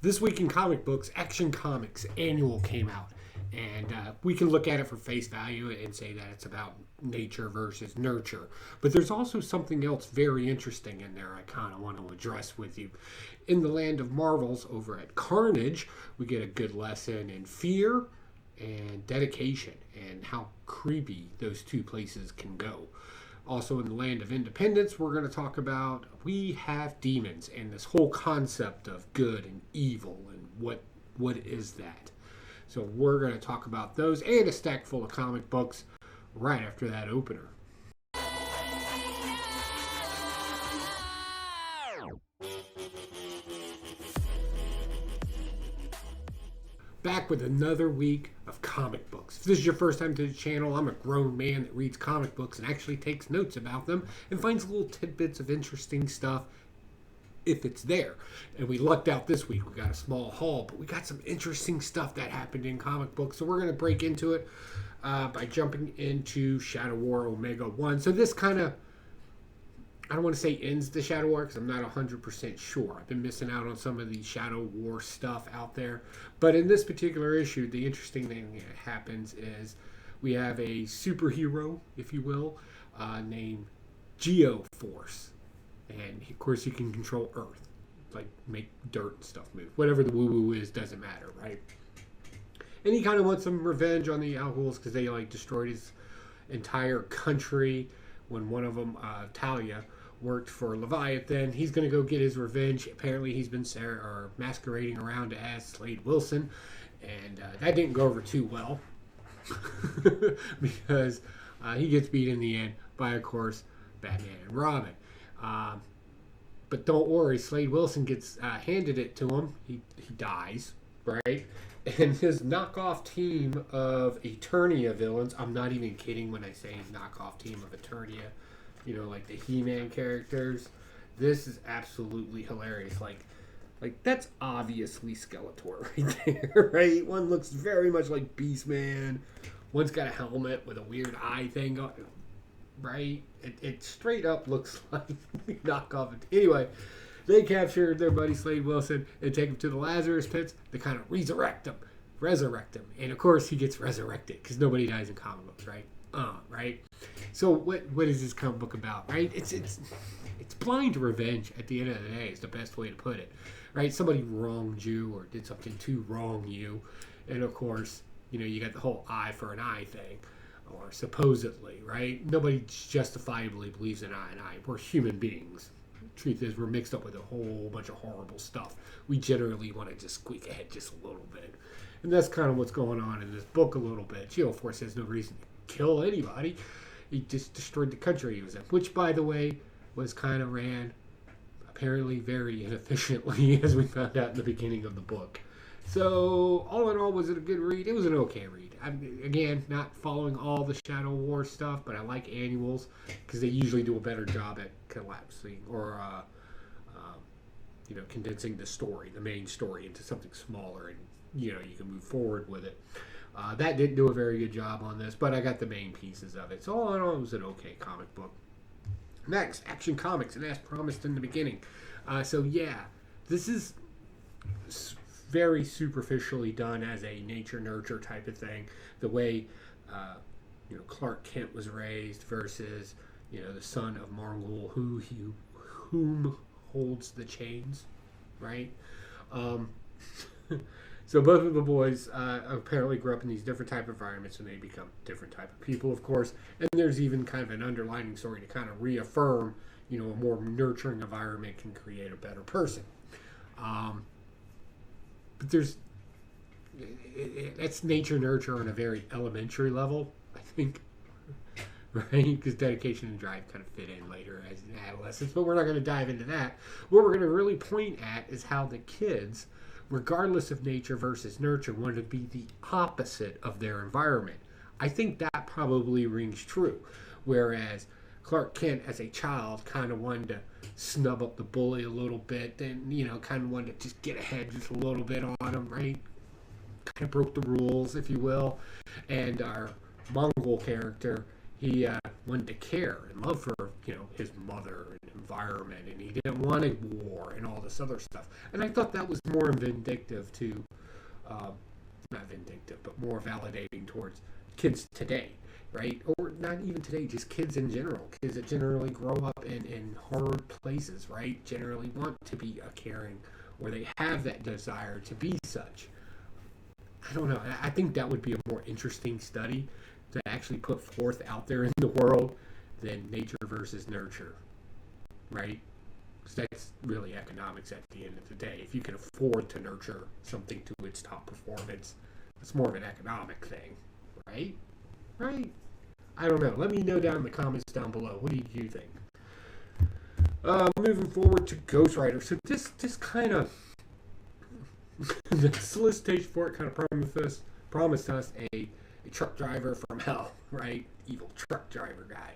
This week in comic books, Action Comics annual came out. And we can look at it for face value and say that it's about nature versus nurture. But there's also something else very interesting in there I kind of want to address with you. In the land of Marvels, over at Carnage, we get a good lesson in fear and dedication and how creepy those two places can go. Also in the land of Independence, we're going to talk about we have demons and this whole concept of good and evil and what is that. So we're going to talk about those and a stack full of comic books right after that opener. Back with another week of comic books. If this is your first time to the channel, I'm a grown man that reads comic books and actually takes notes about them and finds little tidbits of interesting stuff if it's there. And we lucked out this week. We got a small haul, but we got some interesting stuff that happened in comic books. So we're going to break into it by jumping into Shadow War Omega 1. So this kind of, I don't want to say ends the Shadow War because I'm not 100% sure. I've been missing out on some of the Shadow War stuff out there. But in this particular issue, the interesting thing that happens is we have a superhero, if you will, named Geoforce. And of course he can control Earth, like make dirt and stuff move. Whatever the woo-woo is doesn't matter, right? And he kind of wants some revenge on the Alghouls because they like destroyed his entire country when one of them, Talia, worked for Leviathan. He's going to go get his revenge. Apparently he's been masquerading around as Slade Wilson, and that didn't go over too well because he gets beat in the end by, of course, Batman and Robin. But don't worry, Slade Wilson gets handed it to him. He dies, right? And his knockoff team of Eternia villains, I'm not even kidding when I say knockoff team of Eternia, you know, like the He-Man characters. This is absolutely hilarious. Like that's obviously Skeletor right there, right? One looks very much like Beastman. One's got a helmet with a weird eye thing on, right? It straight up looks like knockoff. Anyway, they capture their buddy Slade Wilson and take him to the Lazarus pits. They kind of resurrect him. And of course he gets resurrected because nobody dies in comic books, right? Right? So what is this comic book about, right? It's blind revenge at the end of the day is the best way to put it, right? Somebody wronged you or did something to wrong you. And of course, you know, you got the whole eye for an eye thing. Or supposedly, right? Nobody justifiably believes in eye and eye. We're human beings. Truth is, we're mixed up with a whole bunch of horrible stuff. We generally want to just squeak ahead just a little bit. And that's kind of what's going on in this book a little bit. Geoforce has no reason to kill anybody. He just destroyed the country he was in. Which, by the way, was kind of ran apparently very inefficiently, as we found out in the beginning of the book. So, all in all, was it a good read? It was an okay read. Again, not following all the Shadow War stuff, but I like annuals because they usually do a better job at collapsing or condensing the story, the main story, into something smaller, and you can move forward with it. That didn't do a very good job on this, but I got the main pieces of it. So all in all, it was an okay comic book. Next, Action Comics, and as promised in the beginning. This is very superficially done as a nature nurture type of thing. The way Clark Kent was raised versus the son of Marngul, whom holds the chains, right? So both of the boys apparently grew up in these different type of environments, and they become different type of people, of course. And there's even kind of an underlining story to kind of reaffirm, a more nurturing environment can create a better person. But that's nature nurture on a very elementary level, I think, right? Because dedication and drive kind of fit in later as an adolescence, but we're not going to dive into that. What we're going to really point at is how the kids, regardless of nature versus nurture, want to be the opposite of their environment. I think that probably rings true, whereas Clark Kent as a child kind of wanted to snub up the bully a little bit, then kind of wanted to just get ahead just a little bit on him, right? Kind of broke the rules, if you will. And our Mongol character, He wanted to care and love for, his mother and environment, and he didn't want a war and all this other stuff. And I thought that was more vindictive to, uh, not vindictive, but more validating towards kids today, right? Or not even today, just kids in general. Kids that generally grow up in hard places, right? Generally want to be a caring, or they have that desire to be such. I don't know. I think that would be a more interesting study to actually put forth out there in the world than nature versus nurture, right? Because that's really economics at the end of the day. If you can afford to nurture something to its top performance, it's more of an economic thing, right? Right? I don't know. Let me know down in the comments down below. What do you think? Moving forward to Ghostwriter. So this kind of the solicitation for it kind of promised us a truck driver from hell, right? Evil truck driver guy.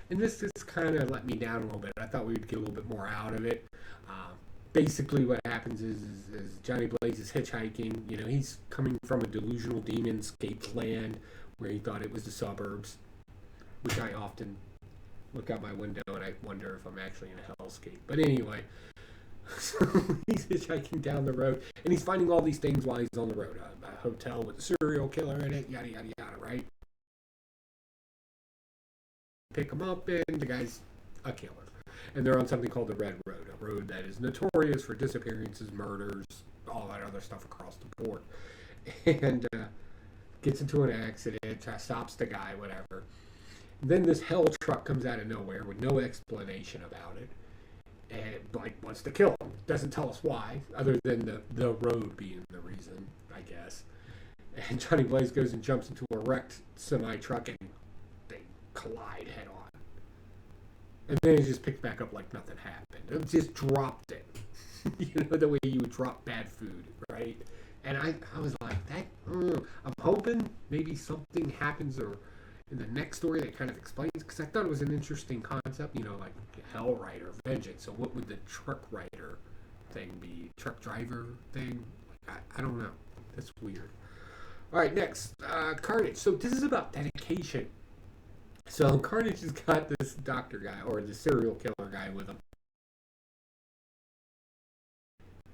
And this kind of let me down a little bit. I thought we would get a little bit more out of it. Basically, what happens is Johnny Blaze is hitchhiking. He's coming from a delusional demon-scaped land where he thought it was the suburbs, which I often look out my window and I wonder if I'm actually in a hellscape. But anyway, so he's hitchhiking down the road, and he's finding all these things while he's on the road. A hotel with a serial killer in it, yada, yada, yada, right? Pick him up, and the guy's a killer. And they're on something called the Red Road, a road that is notorious for disappearances, murders, all that other stuff across the board. And gets into an accident, stops the guy, whatever. And then this hell truck comes out of nowhere with no explanation about it. And wants to kill him. Doesn't tell us why, other than the road being the reason, I guess. And Johnny Blaze goes and jumps into a wrecked semi-truck, and they collide head on. And then he just picked back up like nothing happened. It just dropped it. The way you would drop bad food, right? And I was like, I'm hoping maybe something happens or in the next story that kind of explains, because I thought it was an interesting concept, like Hell Rider, Vengeance. So what would the truck rider thing be? Truck driver thing? I don't know. That's weird. All right, next, Carnage. So this is about dedication. So Carnage has got this doctor guy, or the serial killer guy with him.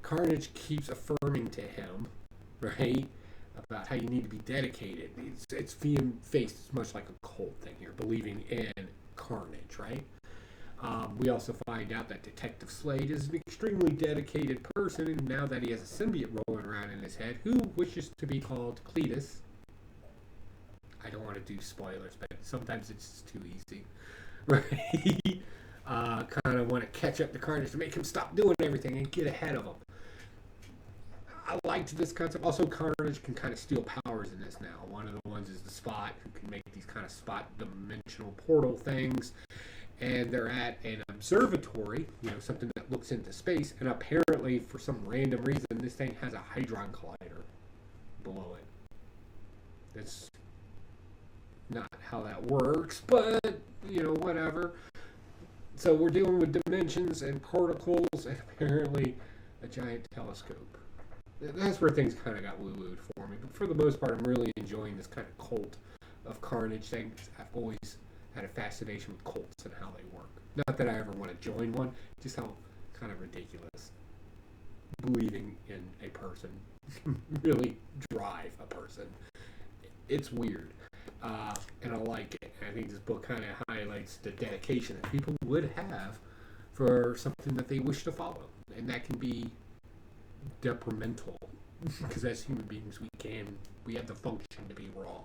Carnage keeps affirming to him, right, about how you need to be dedicated. It's being faced as much like a cult thing here, believing in Carnage, right? We also find out that Detective Slade is an extremely dedicated person, and now that he has a symbiote rolling around in his head, who wishes to be called Cletus. I don't want to do spoilers, but sometimes it's just too easy, right? Kind of want to catch up to Carnage to make him stop doing everything and get ahead of him. I liked this concept. Also, Carnage can kind of steal powers in this now. One of the ones is the Spot, who can make these kind of spot dimensional portal things. And they're at an observatory, something that looks into space. And apparently, for some random reason, this thing has a Hadron Collider below it. That's not how that works, but, whatever. So we're dealing with dimensions and particles and apparently a giant telescope. That's where things kind of got woo-wooed for me. But for the most part, I'm really enjoying this kind of cult of Carnage thing. I've always had a fascination with cults and how they work. Not that I ever want to join one, just how kind of ridiculous believing in a person really drive a person. It's weird. And I like it. And I think this book kind of highlights the dedication that people would have for something that they wish to follow. And that can be detrimental, because as human beings we have the function to be wrong.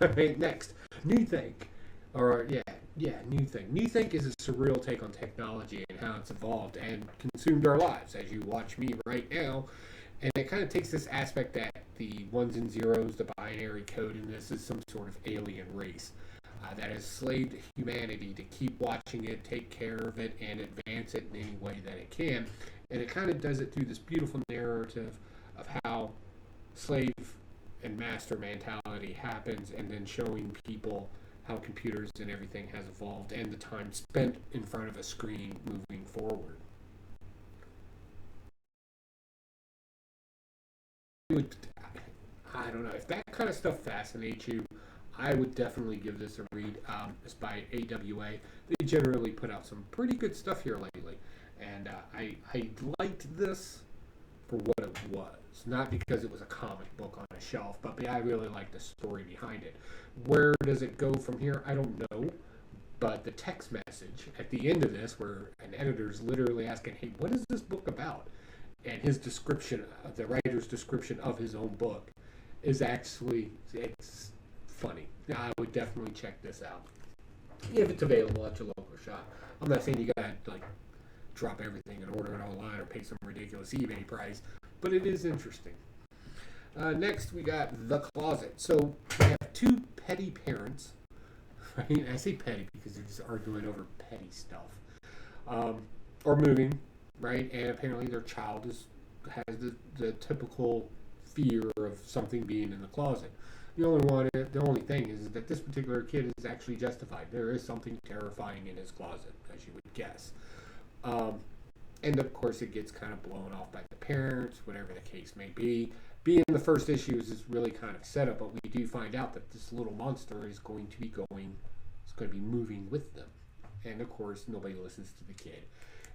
Alright, next, New Think. New Think. New Think is a surreal take on technology and how it's evolved and consumed our lives, as you watch me right now. And it kind of takes this aspect that the ones and zeros, the binary code in this, is some sort of alien race that has enslaved humanity to keep watching it, take care of it, and advance it in any way that it can. And it kind of does it through this beautiful narrative of how slave and master mentality happens, and then showing people how computers and everything has evolved and the time spent in front of a screen moving forward. I don't know. If that kind of stuff fascinates you, I would definitely give this a read. It's by AWA. They generally put out some pretty good stuff here lately. And I liked this for what it was. Not because it was a comic book on a shelf, but I really liked the story behind it. Where does it go from here? I don't know. But the text message at the end of this, where an editor is literally asking, hey, what is this book about? And his description, the writer's description of his own book, is actually, it's funny. I would definitely check this out. If it's available at your local shop. I'm not saying you gotta, like, drop everything and order it online or pay some ridiculous eBay price, but it is interesting. Next, we got The Closet. So, we have two petty parents. Right? I say petty because they're just arguing over petty stuff. Or moving, right? And apparently their child has the typical fear of something being in the closet. The only thing is that this particular kid is actually justified. There is something terrifying in his closet, as you would guess. And of course, it gets kind of blown off by the parents, whatever the case may be. Being the first issues is really kind of set up, but we do find out that this little monster is going to be moving with them. And of course, nobody listens to the kid.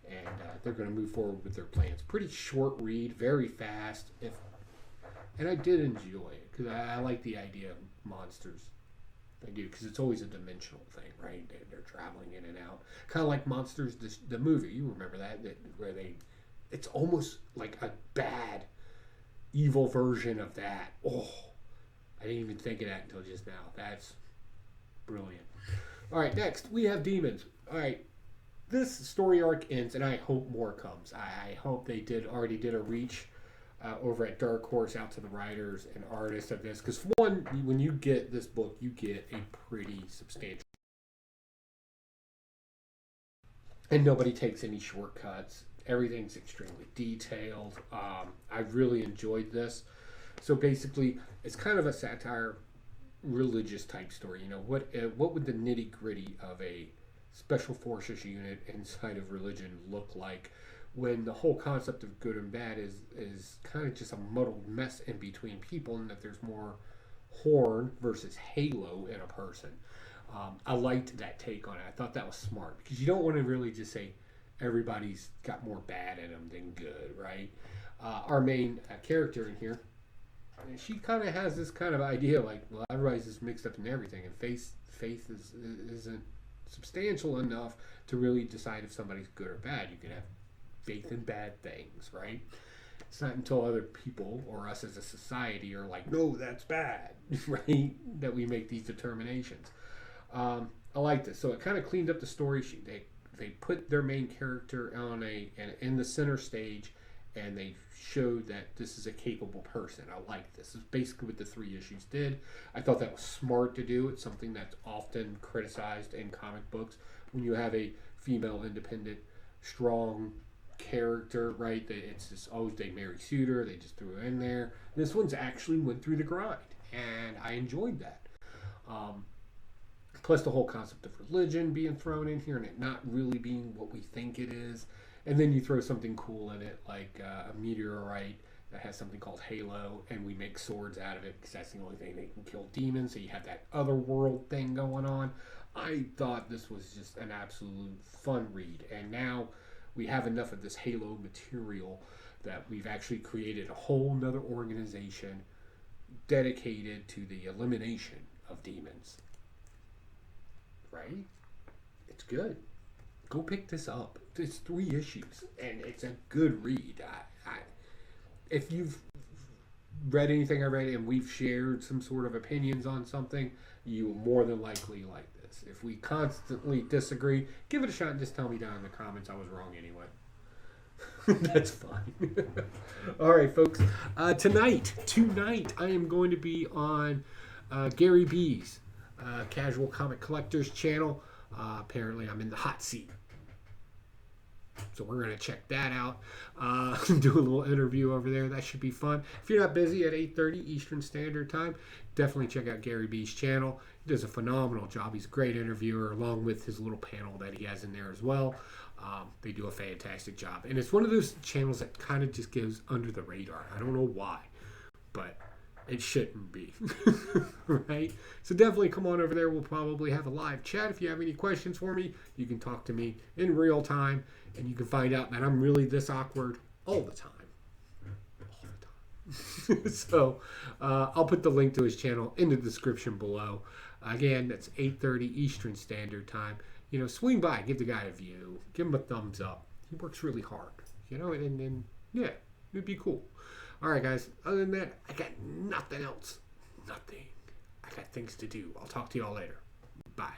And they're going to move forward with their plans. Pretty short read, very fast. And I did enjoy it, because I like the idea of monsters. I do, because it's always a dimensional thing, right? They're traveling in and out. Kind of like Monsters, the movie. You remember that where it's almost like a bad, evil version of that. Oh, I didn't even think of that until just now. That's brilliant. All right, next we have Demons. All right, this story arc ends, and I hope more comes. I hope they already did a reach over at Dark Horse out to the writers and artists of this, because one, when you get this book, you get a pretty substantial, and nobody takes any shortcuts. Everything's extremely detailed. I really enjoyed this. So basically, it's kind of a satire, religious type story. You know, what would the nitty gritty of a special forces unit inside of religion look like, when the whole concept of good and bad is kind of just a muddled mess in between people, and that there's more horn versus halo in a person. I liked that take on it. I thought that was smart, because you don't want to really just say everybody's got more bad in them than good, right? Our main character in here, she kind of has this kind of idea, like, well, everybody's just mixed up in everything, and faith isn't substantial enough to really decide if somebody's good or bad. You can have faith in bad things, right? It's not until other people or us as a society are like, no, that's bad, right, that we make these determinations. I like this. So it kind of cleaned up the story. They put their main character in the center stage, and they showed that this is a capable person. I like this. It's basically what the 3 issues did. I thought that was smart to do. It's something that's often criticized in comic books, when you have a female independent, strong character, right? It's just always they Mary Suiter. They just threw it in there. This one's actually went through the grind, and I enjoyed that. Plus the whole concept of religion being thrown in here, and it not really being what we think it is. And then you throw something cool in it, like a meteorite that has something called Halo, and we make swords out of it, because that's the only thing that can kill demons. So you have that other world thing going on. I thought this was just an absolute fun read. And now we have enough of this Halo material that we've actually created a whole nother organization dedicated to the elimination of demons. Right? It's good. Go pick this up. It's 3 issues, and it's a good read. If you've read anything I read, and we've shared some sort of opinions on something, you will more than likely like this. If we constantly disagree, give it a shot and just tell me down in the comments I was wrong anyway. That's fine. All right, folks. Tonight, I am going to be on Gary B's Casual Comic Collectors channel. Apparently, I'm in the hot seat. So we're going to check that out. Do a little interview over there. That should be fun. If you're not busy at 8:30 Eastern Standard Time, definitely check out Gary B's channel. He does a phenomenal job. He's a great interviewer, along with his little panel that he has in there as well. They do a fantastic job. And it's one of those channels that kind of just goes under the radar. I don't know why, but It shouldn't be. Right? So definitely come on over there. We'll probably have a live chat. If you have any questions for me, you can talk to me in real time, and you can find out that I'm really this awkward all the time. So I'll put the link to his channel in the description below. Again, that's 8:30 Eastern Standard Time. Swing by, give the guy a view, give him a thumbs up. He works really hard, and yeah, it'd be cool. All right, guys. Other than that, I got nothing else. Nothing. I got things to do. I'll talk to y'all later. Bye.